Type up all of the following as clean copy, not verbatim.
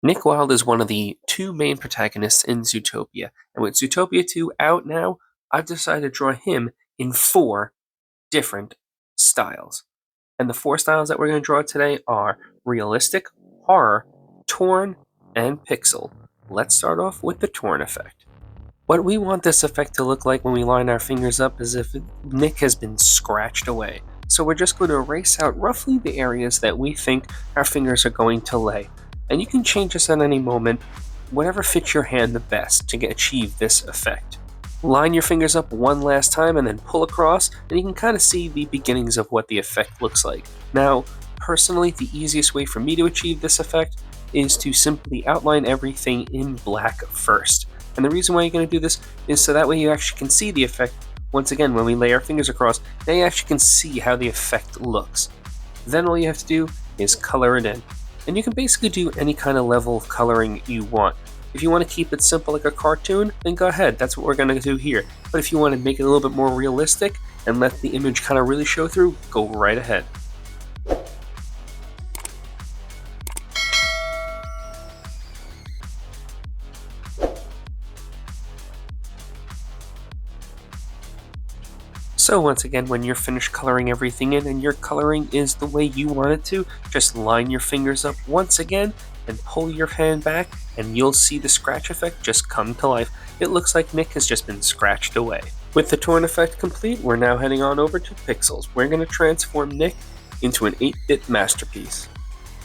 Nick Wilde is one of the two main protagonists in Zootopia, and with Zootopia 2 out now, I've decided to draw him in four different styles. And the four styles that we're going to draw today are realistic, horror, torn, and pixel. Let's start off with the torn effect. What we want this effect to look like when we line our fingers up is if Nick has been scratched away. So we're just going to erase out roughly the areas that we think our fingers are going to lay. And you can change this at any moment, whatever fits your hand the best to achieve this effect. Line your fingers up one last time and then pull across, and you can kind of see the beginnings of what the effect looks like. Now, personally, the easiest way for me to achieve this effect is to simply outline everything in black first. And the reason why you're going to do this is so that way you actually can see the effect. Once again, when we lay our fingers across, now you actually can see how the effect looks. Then all you have to do is color it in. And you can basically do any kind of level of coloring you want. If you want to keep it simple like a cartoon, then go ahead, that's what we're going to do here. But if you want to make it a little bit more realistic and let the image kind of really show through, go right ahead. So once again, when you're finished coloring everything in and your coloring is the way you want it to, just line your fingers up once again and pull your hand back and you'll see the scratch effect just come to life. It looks like Nick has just been scratched away. With the torn effect complete, we're now heading on over to pixels. We're going to transform Nick into an 8-bit masterpiece.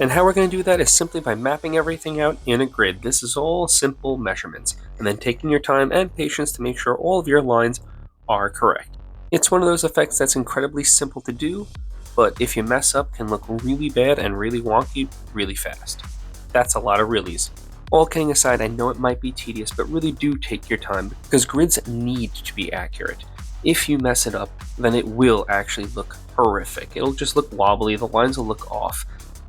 And how we're going to do that is simply by mapping everything out in a grid. This is all simple measurements, and then taking your time and patience to make sure all of your lines are correct. It's one of those effects that's incredibly simple to do, but if you mess up can look really bad and really wonky really fast. That's a lot of reallys. All kidding aside, I know it might be tedious, but really do take your time because grids need to be accurate. If you mess it up, then it will actually look horrific. It'll just look wobbly, the lines will look off.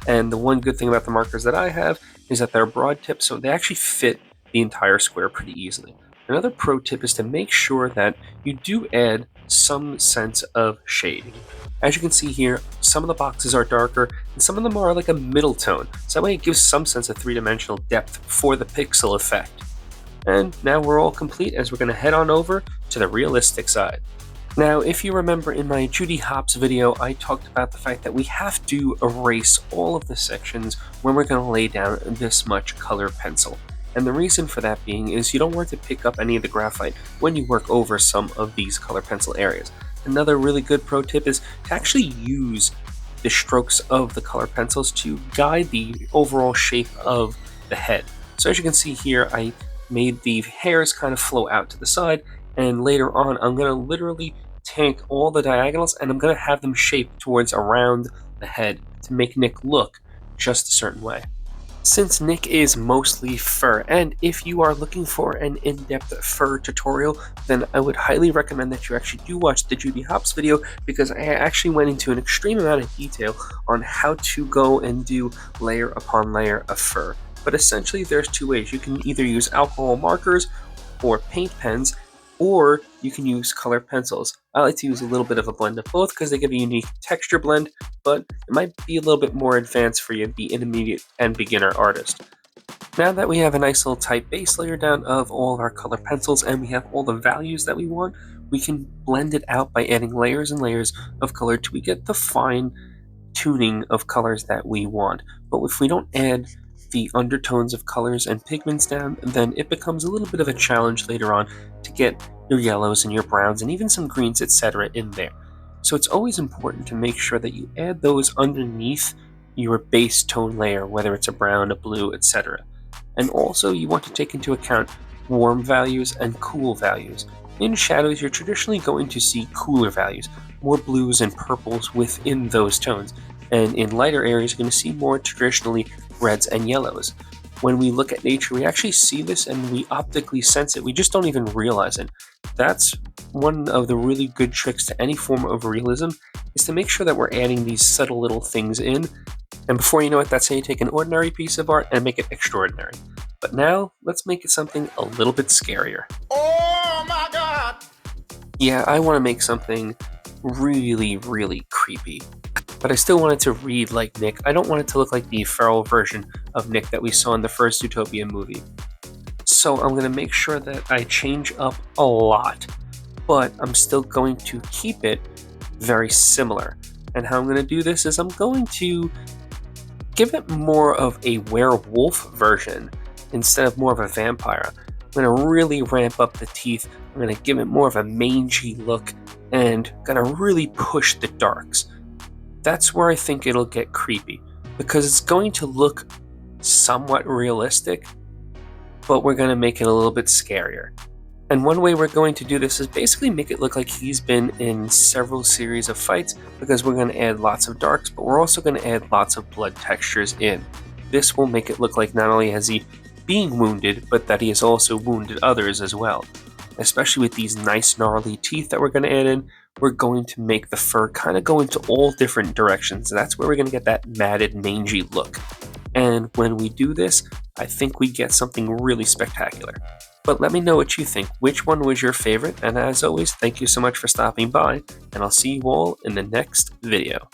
And the one good thing about the markers that I have is that they're broad tips, so they actually fit the entire square pretty easily. Another pro tip is to make sure that you do add some sense of shading. As you can see here, some of the boxes are darker and some of them are like a middle tone, so that way it gives some sense of three-dimensional depth for the pixel effect. And now we're all complete as we're going to head on over to the realistic side. Now, if you remember in my Judy Hopps video, I talked about the fact that we have to erase all of the sections when we're going to lay down this much color pencil. And the reason for that being is you don't want to pick up any of the graphite when you work over some of these color pencil areas. Another really good pro tip is to actually use the strokes of the color pencils to guide the overall shape of the head. So as you can see here, I made the hairs kind of flow out to the side, and later on I'm going to literally take all the diagonals and I'm going to have them shaped towards around the head to make Nick look just a certain way. Since Nick is mostly fur, and if you are looking for an in-depth fur tutorial, then I would highly recommend that you actually do watch the Judy Hopps video, because I actually went into an extreme amount of detail on how to go and do layer upon layer of fur. But essentially there's two ways. You can either use alcohol markers or paint pens, or you can use color pencils. I like to use a little bit of a blend of both because they give a unique texture blend, but it might be a little bit more advanced for you, the intermediate and beginner artist. Now that we have a nice little tight base layer down of all of our color pencils and we have all the values that we want, we can blend it out by adding layers and layers of color till we get the fine tuning of colors that we want. But if we don't add the undertones of colors and pigments down, then it becomes a little bit of a challenge later on to get your yellows and your browns and even some greens, etc. in there. So it's always important to make sure that you add those underneath your base tone layer, whether it's a brown, a blue, etc. And also you want to take into account warm values and cool values. In shadows, you're traditionally going to see cooler values, more blues and purples within those tones. And in lighter areas, you're going to see more traditionally reds and yellows. When we look at nature, we actually see this and we optically sense it. We just don't even realize it. That's one of the really good tricks to any form of realism, is to make sure that we're adding these subtle little things in. And before you know it, that's how you take an ordinary piece of art and make it extraordinary. But now, let's make it something a little bit scarier. Oh my God! Yeah, I want to make something really, really creepy. but I still want it to read like Nick. I don't want it to look like the feral version of Nick that we saw in the first Zootopia movie. So I'm going to make sure that I change up a lot, but I'm still going to keep it very similar. And how I'm going to do this is I'm going to give it more of a werewolf version instead of more of a vampire. I'm going to really ramp up the teeth. I'm going to give it more of a mangy look and going to really push the darks. That's where I think it'll get creepy, because it's going to look somewhat realistic, but we're going to make it a little bit scarier. And one way we're going to do this is basically make it look like he's been in several series of fights, because we're going to add lots of darks, but we're also going to add lots of blood textures in. This will make it look like not only has he being wounded, but that he has also wounded others as well. Especially with these nice gnarly teeth that we're going to add in, we're going to make the fur kind of go into all different directions. That's where we're going to get that matted, mangy look. And when we do this, I think we get something really spectacular. But let me know what you think. Which one was your favorite? And as always, thank you so much for stopping by, and I'll see you all in the next video.